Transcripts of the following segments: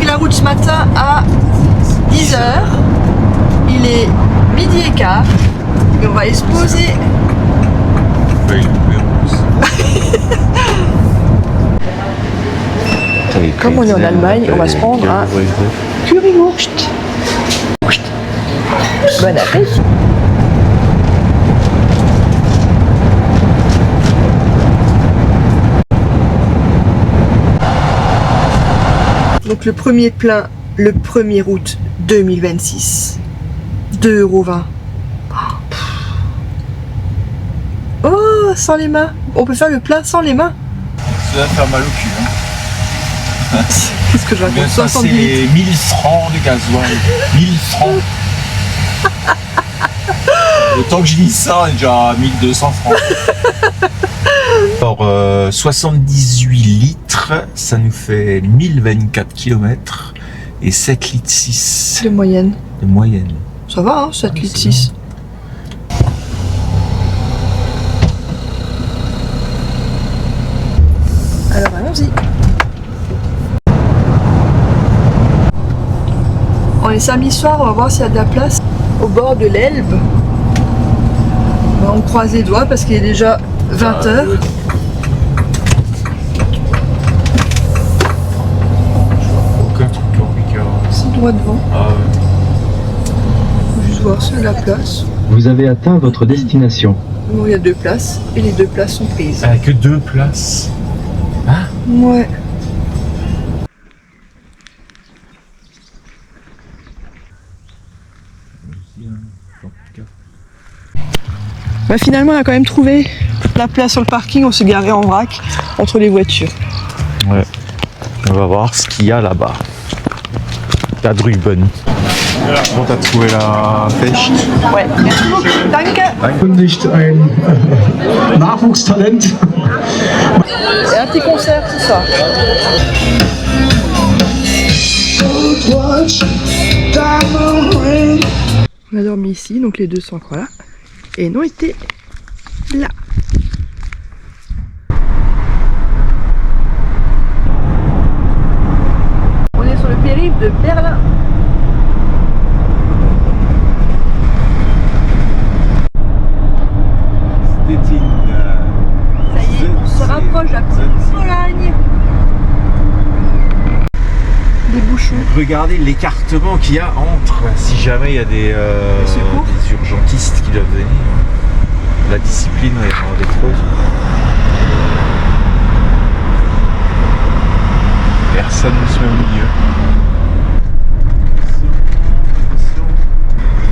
la route ce matin à 10 h. Il est 12h15 et on va aller se poser. Comme on est en Allemagne, on va se prendre un Currywurst. Bon appétit. Donc le premier plein, le 1er août 2026. 2,20 €. Oh, sans les mains. On peut faire le plein sans les mains. Ça va faire mal au cul. Hein. Qu'est-ce que je raconte? Ça, c'est 1000 francs de gasoil. 1000 francs. Le temps que je dis ça, on est déjà à 1200 francs. Alors, 78 litres, ça nous fait 1024 km et 7 litres 6. De moyenne. De moyenne. Ça va, hein, 7 litres 6. Alors allons-y. On est samedi soir, on va voir s'il y a de la place au bord de l'Elbe. On croise les doigts parce qu'il est déjà 20 h. Aucun truc en Ricard. C'est droit devant. Ah ouais. Faut juste voir s'il y a de la place. Vous avez atteint votre destination. Bon, il y a 2 places et les 2 places sont prises. Ah, que 2 places. Hein? Ouais. Bah finalement on a quand même trouvé la place sur le parking, on s'est garé en vrac entre les voitures. Ouais. On va voir ce qu'il y a là-bas. La Drüben. Bon, t'as trouvé la pêche? Ouais. Danke. Nicht ein Nachwuchstalent. Et un petit concert ce soir. On a dormi ici, donc les 2 sont encore là. Et non était là. On est sur le périph' de Berlin. Ça y est, on se rapproche de la petite Pologne. Des bouchons. Regardez l'écartement qu'il y a entre, si jamais il y a des urgentistes qui doivent venir. La discipline, il va y avoir des creuses. Personne ne se met au milieu.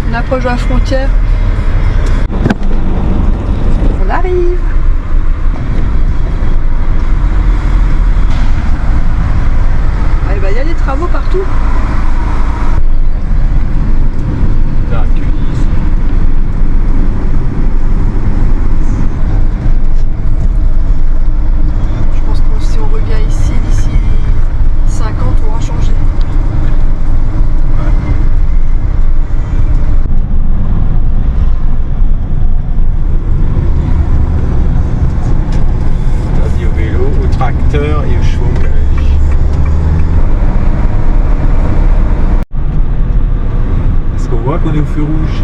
On approche de la frontière. On arrive. Ah, et bah, il y a des travaux partout. Je pense que si on revient ici d'ici 5 ans, on aura changé. Au vélo, au tracteur et au chevaux. Est-ce qu'on voit qu'on est au feu rouge?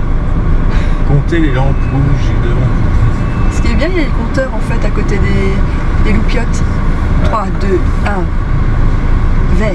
Comptez les lampes rouges devant. Ce qui est bien, il y a le compteur en fait à côté des loupiottes. 3, 2, 1. Vert.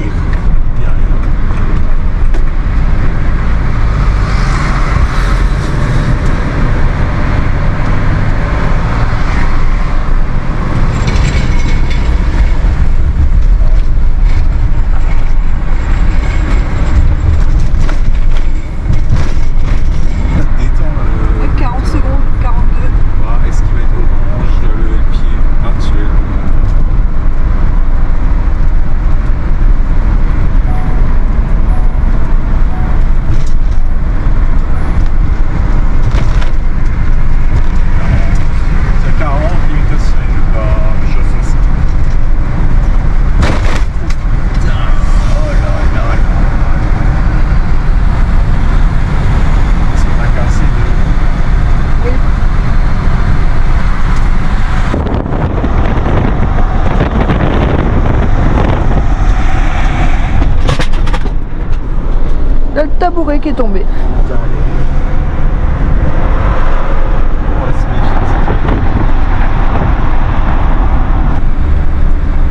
forêt qui est tombée.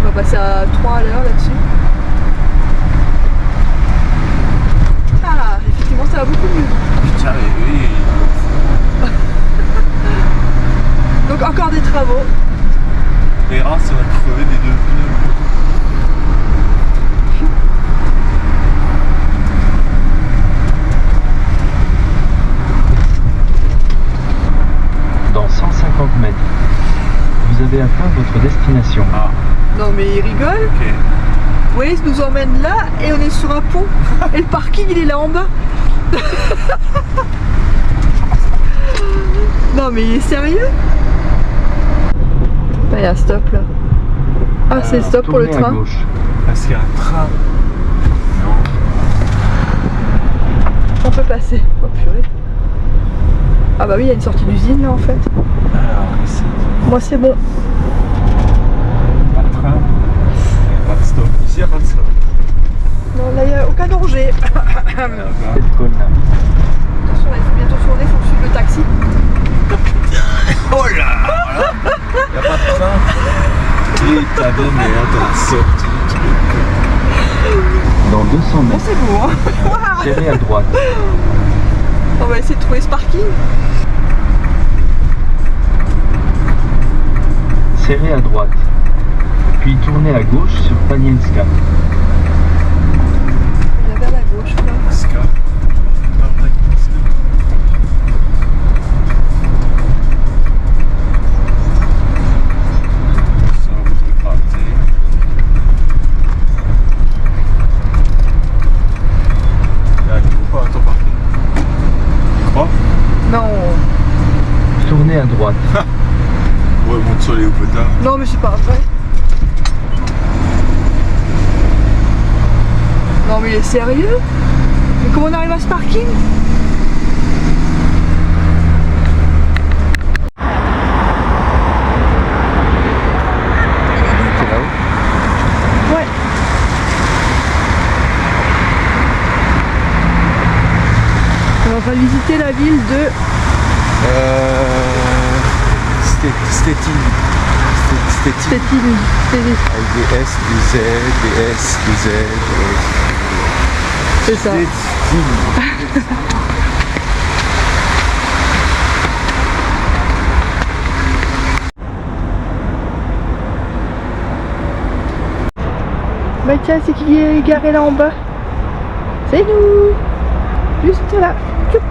On va passer à 3 à l'heure là-dessus. Ah, effectivement, ça va beaucoup mieux. Putain, mais oui. Donc encore des travaux. Les rats, ça va crever des deux pneus. Dans 150 mètres, vous avez atteint votre destination. Ah, Non mais il rigole. ok. Waze nous emmène là et on est sur un pont. Et le parking il est là en bas. Non mais il est sérieux? Il y a un stop là. Ah c'est le stop pour le Tournez à train. gauche. Parce qu'il y a un train. Non. On peut passer. Oh purée. Ah bah oui il y a une sortie d'usine là en fait. Alors, ici, Moi c'est bon. pas de train. Il n'y a pas de stop. Ici, il n'y a pas de stop. Non là il n'y a aucun danger. Cette cône là. Attention là il faut bientôt tourner, il faut suivre le taxi. Oh là, voilà. Il n'y a pas de train. Et t'as de merde, la sortie. Dans 200 Bon mètres, c'est beau hein. serrez à droite. On va essayer de trouver ce parking. Serrez à droite. Puis tournez à gauche sur Panienska. Il y a vers la gauche là. Ska. Ça va vous écraser. Là, tu vois pas ton parking. Tu crois? Non. Tournez à droite. Ouais, monte sur les Opota. Non mais c'est pas vrai. Non mais il est sérieux? Mais comment on arrive à ce parking? C'est là-haut? Ouais. On va visiter la ville de... Stettin. Stettin. Avec des S, des Z, des S, des Z. C'est ça. Stettin. Bah tiens, c'est qui est garé là en bas? C'est nous. Juste là. Tchoup.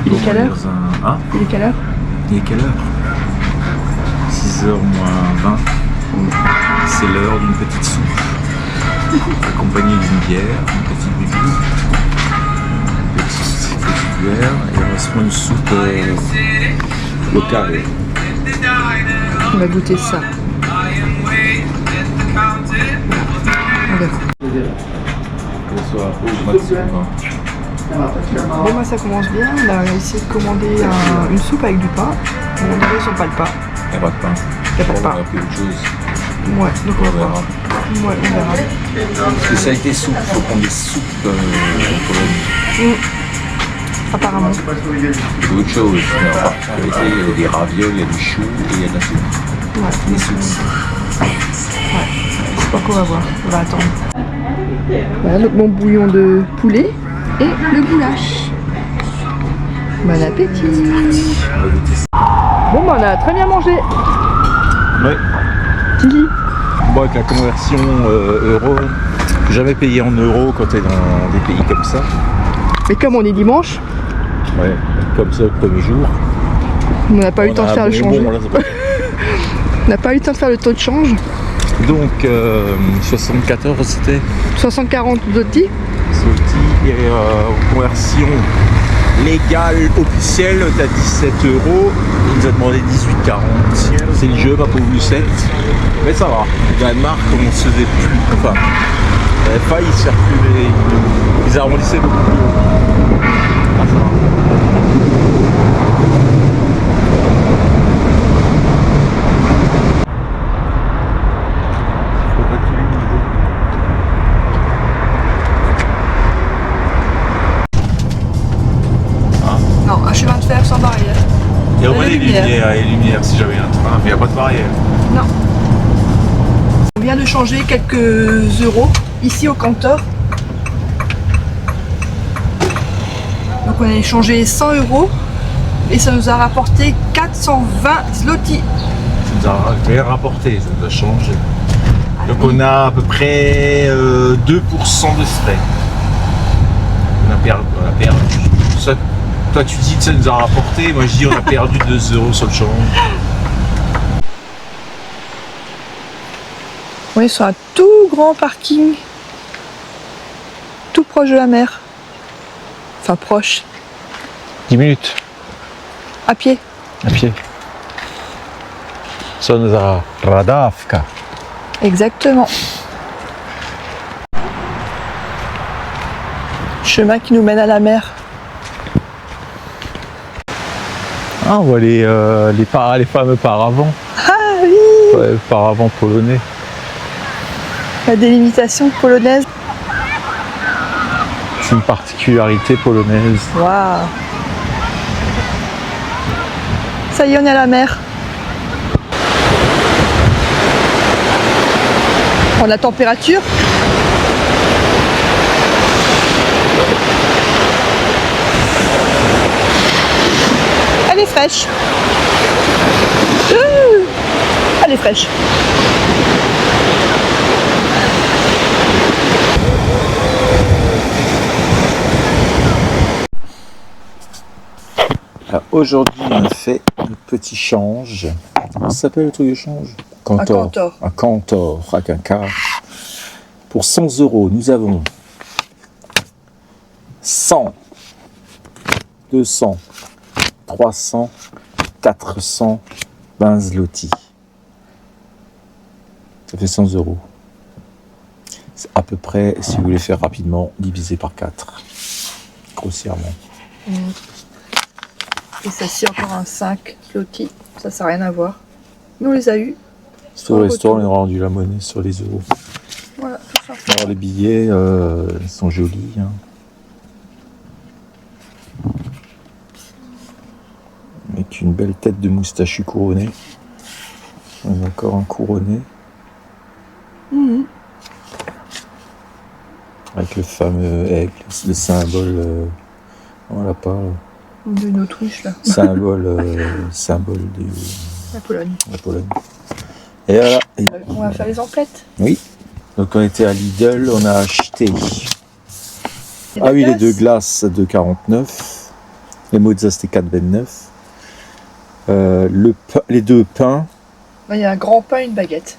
Il est quelle heure? Hein? Il est quelle heure? Il est quelle heure? 6h moins 20. C'est l'heure d'une petite soupe. Accompagnée d'une bière, une petite bibi. Une petite bière. Et on va se prendre une soupe locale. On va goûter ça. On verra. Bonsoir. Bon bah ça commence bien, on a essayé de commander une soupe avec du pain. On dirait qu'ils n'ont pas de pain. Il n'y a pas de pain. Il n'y a pas de On pain. a pris autre chose. Ouais, donc on va voir. Ouais, on verra. Spécialité soupe, il faut prendre des soupes en Pologne. Apparemment. C'est autre chose. Mais en particularité, il y a des ravioles, il y a du chou et il y a de la soupe. Ouais. Des soupes. Donc on va voir, on va attendre. Voilà notre bon bouillon de poulet et le goulash. Bon appétit. On va goûter ça. Bon bah on a très bien mangé. Ouais. Tilly. Bon, avec la conversion euro, jamais payé en euros quand tu es dans des pays comme ça. Mais comme on est dimanche, Ouais, comme ça le premier jour. on n'a pas eu le temps de faire le change. Bon, là, c'est pas- On n'a pas eu le temps de faire le taux de change. Donc 74 c'était 60-40 zloty. Zloty et conversion légale officielle t'as 17 euros. Il nous a demandé 18,40. C'est le jeu, pas pour vous 7. Mais ça va. Le Danemark, on se faisait plus. Enfin, il n'y avait pas, ils se faire plus. Ils arrondissaient beaucoup plus haut. Ah, ça va. Non, un chemin de fer sans barrière. Il y a au moins des lumières si j'avais un train, mais il n'y a pas de barrière. Non. On vient de changer quelques euros ici au compteur. Donc on a échangé 100 euros et ça nous a rapporté 420 zloty. Ça nous a rien rapporté, ça nous a changé. Donc on a à peu près 2% de frais. On a perdu. Ça, toi tu dis que ça nous a rapporté, moi je dis on a perdu 2 euros sur le change. On est sur un tout grand parking, tout proche de la mer. Enfin proche, 10 minutes à pied. à pied. Ça nous a Radavka. Exactement. Chemin qui nous mène à la mer. Ah, on voit les fameux paravents. Ah oui, Ouais, paravents polonais. la délimitation polonaise. C'est une particularité polonaise. Waouh. Ça y est, on est à la mer. On a la température. Elle est fraîche. Elle est fraîche. Aujourd'hui, on a fait un petit change. Comment ça s'appelle le truc de change? Cantor. Un Cantor, avec un K. Pour 100 euros, nous avons 100, 200, 300, 420 zloty. Ça fait 100 euros. C'est à peu près, si vous voulez faire rapidement, divisé par 4. Grossièrement. Et ça, c'est encore un 5 zloty. Ça n'a rien à voir. Nous, on les a eu. Sur le restaurant, on a rendu la monnaie sur les euros. Voilà, tout simplement. Alors les billets sont jolis. Hein. Avec une belle tête de moustachu couronné. On a encore un couronné. Avec le fameux aigle, le symbole. Voilà pas. On a une autruche là. Symbole de La Pologne. la Pologne. Et voilà. Et- On va faire les emplettes. oui. Donc on était à Lidl, on a acheté. Et Ah la oui, les glace. 2 glaces à 2,49. Les mozza c'était 4,29. Les 2 pains, Il y a un grand pain et une baguette.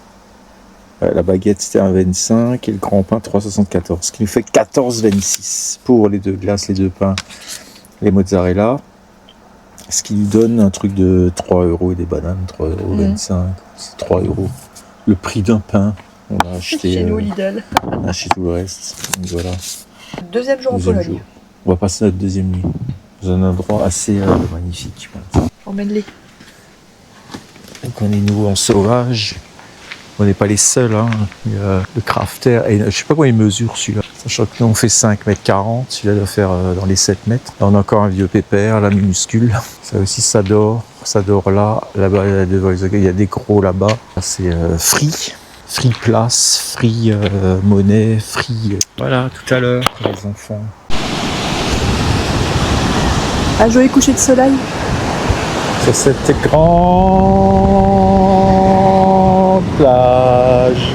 la baguette c'était 1,25 et le grand pain 3,74. Ce qui nous fait 14,26 pour les 2 glaces, les 2 pains, les mozzarella. Ce qui nous donne un truc de 3 euros et des bananes, 3,25 €. C'est 3 euros. Le prix d'un pain. On a acheté, Chez nous, Lidl. on a acheté tout le reste. Donc voilà. Deuxième jour en Deuxième Pologne. jour. On va passer notre deuxième nuit dans un endroit assez magnifique. Emmène-les. Donc on est nous en sauvage. On n'est pas les seuls. Hein. Il y a le crafter. Et je sais pas quoi il mesure celui-là. Sachant que nous on fait 5,40 m. Celui-là doit faire dans les 7 mètres. Là, on a encore un vieux pépère, là minuscule. Ça aussi ça dort. Ça dort là. Là-bas il y a des gros là-bas. Là, c'est free. Free place, free monnaie, free. Voilà, tout à l'heure pour les enfants. Un joli coucher de soleil. Sur cette grande plage.